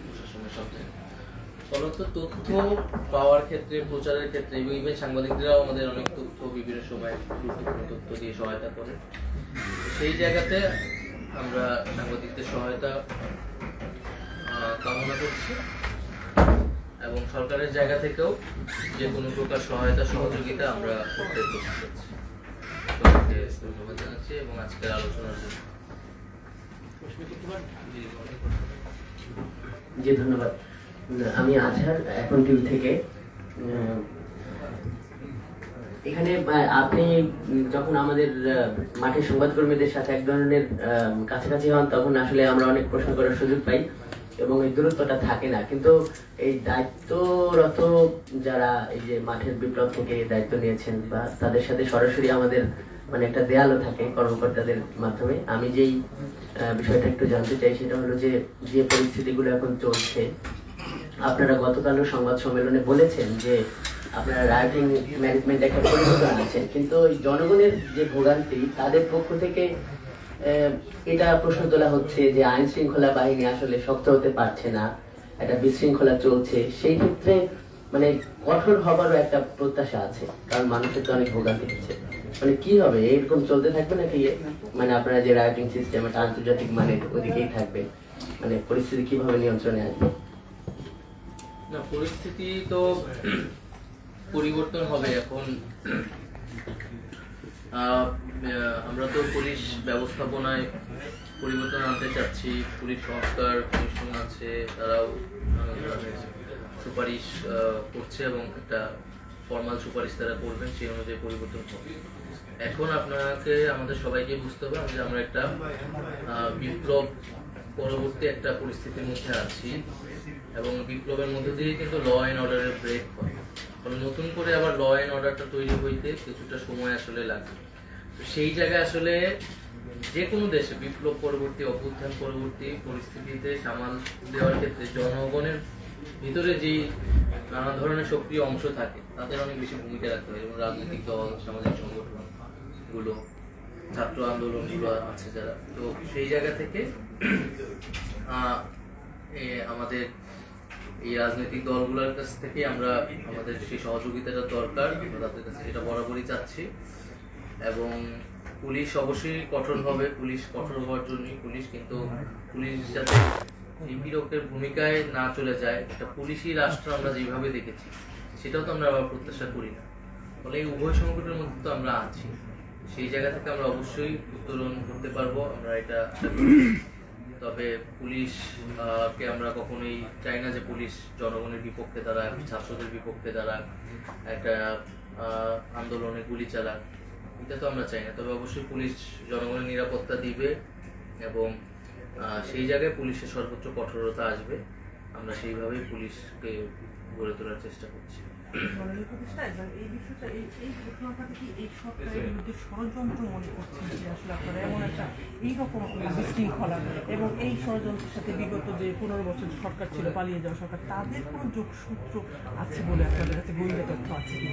প্রশাসনের সব জায়গায় ফলত তথ্য পাওয়ার ক্ষেত্রে, প্রচারের ক্ষেত্রে এবং ইভেন সাংবাদিকরাও আমাদের অনেক তথ্য বিভিন্ন সময় গুরুত্বপূর্ণ তথ্য দিয়ে সহায়তা করে। সেই জায়গাতে আমরা সাংবাদিকদের সহায়তা কামনা করছি এবং সরকারের জায়গা থেকেও যে কোনো প্রকার সহায়তা সহযোগিতা আমরা করতে প্রস্তুত আছি। সবাইকে ধন্যবাদ জানাচ্ছি এবং আজকের আলোচনার জন্য। জি ধন্যবাদ। আমি আজহার, এখন টিভি থেকে। এখানে আপনি যখন আমাদের মাঠের সংবাদকর্মীদের সাথে এক ধরনের কাছাকাছি হন, তখন আসলে আমরা অনেক প্রশ্ন করার সুযোগ পাই এবং এই দূরত্বটা থাকে না। কিন্তু এই দায়িত্বরত যারা এই যে মাঠের বিপ্লব থেকে দায়িত্ব নিয়েছেন বা তাদের সাথে সরাসরি আমাদের মানে একটা দেয়ালও থাকে কর্মকর্তাদের মাধ্যমে। আমি যেই বিষয়টা একটু জানতে চাই সেটা হলো যে পরিস্থিতিগুলো এখন চলছে, আপনারা গতকালও সংবাদ সম্মেলনে বলেছেন যে আপনারা রাইটিং ম্যানেজমেন্ট একটা পরিবর্তন আনছেন, কিন্তু ওই জনগণের যে ভোগান্তি তাদের পক্ষ থেকে এটা প্রশ্ন তোলা হচ্ছে যে আইন শৃঙ্খলা বাহিনী আসলে শক্ত হতে পারছে না, একটা বিশৃঙ্খলা চলছে। সেই ক্ষেত্রে মানে কঠোর হবারও একটা প্রত্যাশা আছে, কারণ মানুষের তো অনেক ভোগান্তি হচ্ছে। মানে কি হবে, এরকম চলতে থাকবে নাকি? মানে আপনারা যে রাইটিং সিস্টেম একটা আন্তর্জাতিক মানের ওদিকেই থাকবে, মানে পরিস্থিতি কিভাবে নিয়ন্ত্রণে আসবে? না, পরিস্থিতি তো পরিবর্তন হবে। এখন আমরা তো পুলিশ ব্যবস্থাপনায় পরিবর্তন আনতে চাচ্ছি। পুলিশ সংস্কার কমিশন আছে, তারাও সুপারিশ করছে এবং একটা ফর্মাল সুপারিশ তারা করবেন, সেই অনুযায়ী পরিবর্তন হবে। এখন আপনাকে আমাদের সবাইকে বুঝতে হবে যে আমরা একটা বিপ্লব পরবর্তী একটা পরিস্থিতির মধ্যে আছি এবং বিপ্লবের মধ্যে দিয়ে কিন্তু ল অ্যান্ড অর্ডারের ব্রেক হয়। নতুন করে আবার ল অ্যান্ড অর্ডারটা তৈরি হইতে কিছুটা সময় আসলে লাগে। সেই জায়গায় আসলে যে কোনো দেশে বিপ্লব পরবর্তী, অভ্যুত্থান পরবর্তী পরিস্থিতিতে সামাল দেওয়ার ক্ষেত্রে জনগণের ভিতরে যে নানা ধরনের সক্রিয় অংশ থাকে তাদের অনেক বেশি ভূমিকা রাখতে হয়, এবং রাজনৈতিক দল, সামাজিক সংগঠন গুলো, ছাত্র আন্দোলন গুলো আছে যারা। তো সেই জায়গা থেকে আমাদের এই রাজনৈতিক দলগুলোর কাছ থেকে আমরা আমাদের সেই সহযোগিতাটা দরকার, তাদের কাছে সেটা বরাবরই চাচ্ছি। এবং পুলিশ অবশ্যই কঠোর হবে, পুলিশ কঠোর হওয়ার জন্যই পুলিশ, কিন্তু পুলিশ যাতে নিপীড়কের ভূমিকায় না চলে যায়, একটা পুলিশি রাষ্ট্র আমরা যেভাবে দেখেছি সেটাও তো আমরা আবার প্রত্যাশা করি না। ফলে এই উভয় সংকটের মধ্যে তো আমরা আছি, সেই জায়গা থেকে আমরা অবশ্যই উত্তরণ করতে পারবো, আমরা এটা আশা করি। তবে পুলিশকে আমরা কখনোই চাই না যে পুলিশ জনগণের বিপক্ষে দাঁড়াক, ছাত্রদের বিপক্ষে দাঁড়াক, একটা আন্দোলনে গুলি চালাক, এটা তো আমরা চাই না। তবে অবশ্যই পুলিশ জনগণের নিরাপত্তা দিবে এবং সেই জায়গায় পুলিশের সর্বোচ্চ কঠোরতা আসবে। আমরা সেইভাবেই পুলিশকে গড়ে তোলার চেষ্টা করছি। এই বিষয়টা, এই ঘটনাটাকে কি এই সরকারের বিরুদ্ধে ষড়যন্ত্র মনে করছেন যে আসলে আপনারা এমন একটা এইরকম বিশৃঙ্খলা এবং এই ষড়যন্ত্রের সাথে বিগত যে 15 বছর সরকার ছিল, পালিয়ে যাওয়া সরকার, তাদের কোনো যোগসূত্র আছে বলে আপনাদের কাছে গোয়েন্দা তথ্য আছে কি?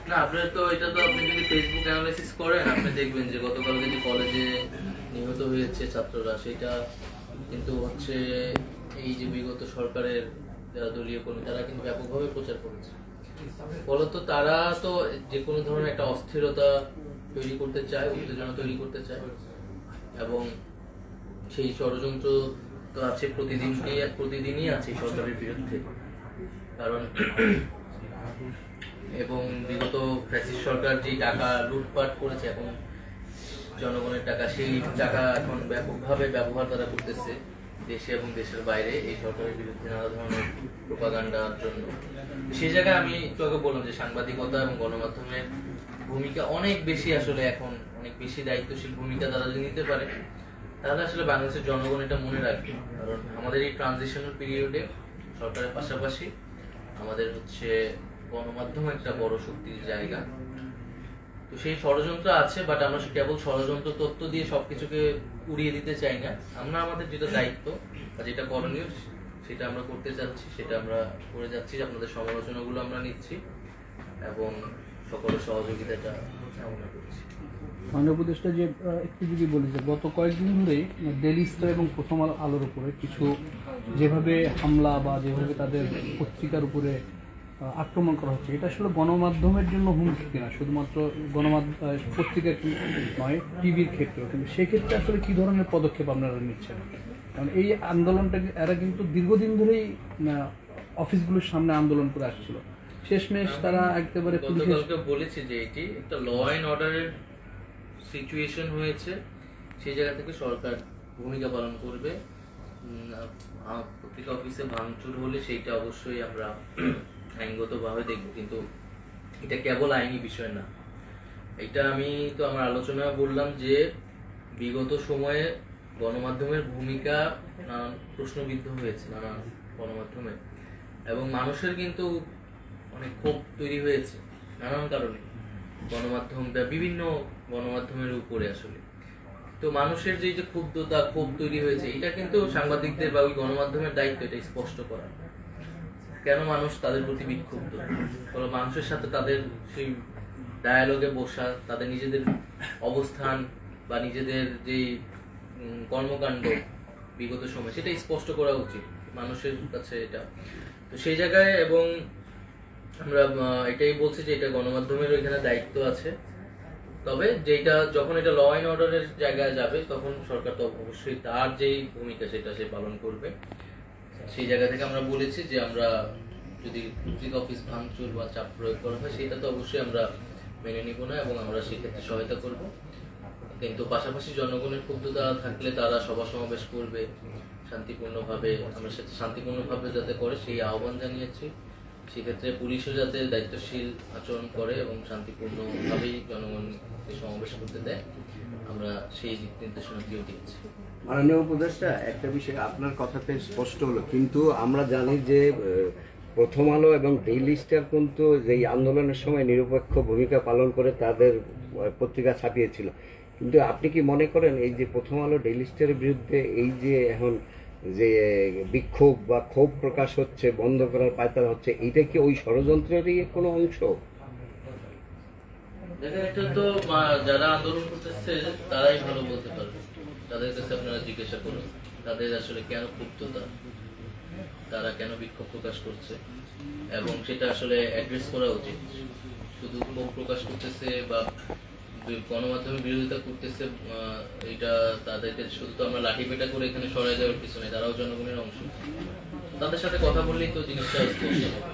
না, আপনার তো এটা তো আপনি যদি ফেসবুক অ্যানালাইসিস করেন আপনি দেখবেন যে গতকালকে যে কলেজে নিহত হয়েছে ছাত্ররা, সেটা কিন্তু হচ্ছে এই যে বিগত সরকারের যারা দলীয় কর্মী তারা কিন্তু ব্যাপকভাবে প্রচার করেছে। ফলত তারা তো যে কোনো ধরনের একটা অস্থিরতা তৈরি করতে চায়, উত্তেজনা তৈরি করতে চায়, এবং সেই ষড়যন্ত্র তো আছে প্রতিদিনই আছে সরকারের বিরুদ্ধে। কারণ এবং বিগত ফ্যাসিস্ট সরকার যে টাকা লুটপাট করেছে, এখন জনগণের টাকা, সেই টাকা এখন ব্যাপকভাবে ব্যবহার তারা করতেছে দেশে এবং দেশের বাইরে এই সরকারের বিরুদ্ধে নানা ধরনের প্রোপাগান্ডার জন্য। সেই জায়গায় আমি একটু আগে বললাম যে সাংবাদিকতা এবং গণমাধ্যমের ভূমিকা অনেক বেশি, আসলে এখন অনেক বেশি দায়িত্বশীল ভূমিকা তারা যদি নিতে পারে তাহলে আসলে বাংলাদেশের জনগণ এটা মনে রাখবে। কারণ আমাদের এই ট্রানজিশনাল পিরিয়ডে সরকারের পাশাপাশি আমাদের হচ্ছে গণমাধ্যম একটা বড় শক্তির জায়গা। তো সেই ষড়যন্ত্র আছে, বাট আমরা কেবল ষড়যন্ত্র তত্ত্ব দিয়ে সবকিছুকে উড়িয়ে দিতে চাই না। আমরা আমাদের যেটা দায়িত্ব বা যেটা করণীয় সেটা আমরা করতে চাচ্ছি, সেটা আমরা করে যাচ্ছি। আপনাদের সমালোচনাগুলো আমরা নিচ্ছি এবং সকলের সহযোগিতাটা কামনা করছি। মাননীয় উপদেষ্টা যে একটু যদি বলি যে গত কয়েকদিন ধরেই ডেইলি স্টার এবং প্রথম আলোর উপরে কিছু যেভাবে হামলা বা যেভাবে তাদের পত্রিকার উপরে আক্রমণ করা হচ্ছে, এটা আসলে গণমাধ্যমের জন্য হুমকি কিনা, শুধুমাত্র পত্রিকা নয়, টিভির ক্ষেত্রেও, কিন্তু সেক্ষেত্রে আসলে কী ধরনের পদক্ষেপ আপনারা নিচ্ছেন? কারণ এই আন্দোলনটা এরা কিন্তু দীর্ঘদিন ধরেই অফিসগুলোর সামনে আন্দোলন করে আসছিল, শেষমেশ তারা একেবারে বলেছি যে এটি একটা ল অ্যান্ড অর্ডারের সিচুয়েশন হয়েছে, সেই জায়গা থেকে সরকার ভূমিকা পালন করবে। পত্রিকা অফিসে ভাঙচুর হলে সেইটা অবশ্যই আমরা আইনগতভাবে দেখব, কিন্তু এটা কেবল আইনি বিষয় না। এটা আমি তো আমার আলোচনায় বললাম যে বিগত সময়ে গণমাধ্যমের ভূমিকা নানান প্রশ্নবিদ্ধ হয়েছে, নানান গণমাধ্যমে, এবং মানুষের কিন্তু অনেক ক্ষোভ তৈরি হয়েছে নানান কারণে গণমাধ্যম বা বিভিন্ন গণমাধ্যমের উপরে আসলে। তো মানুষের যে ক্ষুব্ধতা, ক্ষোভ তৈরি হয়েছে, এটা কিন্তু সাংবাদিকদের বা ওই গণমাধ্যমের দায়িত্ব এটা স্পষ্ট করা, কেন মানুষ তাদের প্রতি বিক্ষুব্ধ, মানুষের সাথে তাদের সেই ডায়ালগে বসা, তাদের নিজেদের অবস্থান বা নিজেদের যে কর্মকাণ্ড বিগত সময় সেটা স্পষ্ট করা উচিত মানুষের কাছে এটা। তো সেই জায়গায় এবং আমরা এটাই বলছি যে এটা গণমাধ্যমের এখানে দায়িত্ব আছে, তবে যেটা যখন এটা ল অ্যান্ড অর্ডারের জায়গায় যাবে তখন সরকার তো অবশ্যই তার যেই ভূমিকা সেটা সে পালন করবে। সেই জায়গা থেকে আমরা বলেছি যে আমরা যদি পত্রিকা অফিস ভাঙচুর বা চাপ প্রয়োগ করা হয় সেটা তো অবশ্যই আমরা মেনে নিব না, এবং আমরা সেক্ষেত্রে সহায়তা করব। কিন্তু পাশাপাশি জনগণের ক্ষুব্ধতা থাকলে তারা সভা সমাবেশ করবে শান্তিপূর্ণভাবে, আমরা সেটা শান্তিপূর্ণভাবে যাতে করে সেই আহ্বান জানিয়েছি। সেক্ষেত্রে পুলিশও যাতে দায়িত্বশীল আচরণ করে এবং শান্তিপূর্ণভাবেই জনগণকে সমাবেশ করতে দেয়, আমরা সেই দিক নির্দেশনা দিয়েও দিয়েছি। মাননীয় উপদেষ্টা, একটা বিষয় আপনার কথাতে স্পষ্ট হলো, কিন্তু আমরা জানি যে প্রথম আলো এবং ডেইলি স্টার কিন্তু যেই আন্দোলনের সময় নিরপেক্ষ ভূমিকা পালন করে তাদের পত্রিকা ছাপিয়েছিল, কিন্তু আপনি কি মনে করেন এই যে প্রথম আলো ডেইলি স্টারের বিরুদ্ধে এই যে এখন যে বিক্ষোভ বা ক্ষোভ প্রকাশ হচ্ছে, বন্ধ করার পায়তারা হচ্ছে, এইটা কি ওই ষড়যন্ত্রেরই কোনো অংশ? দেখেন, এটা তো যারা আন্দোলন করতেছে তারাই ভালো বলতে পারবে, তাদের কাছে আপনারা জিজ্ঞাসা করুন তাদের আসলে কেন ক্ষুব্ধতা, তারা কেন বিক্ষোভ প্রকাশ করছে, এবং সেটা আসলে অ্যাড্রেস করা উচিত। শুধু ক্ষোভ প্রকাশ করতেছে বা গণমাধ্যমের বিরোধিতা করতেছে, এটা তাদেরকে শুধু তো আমরা লাঠি পেটা করে এখানে সরাই দেওয়ার কিছু নেই, তারাও জনগণের অংশ, তাদের সাথে কথা বললেই তো জিনিসটা স্পষ্ট হবে।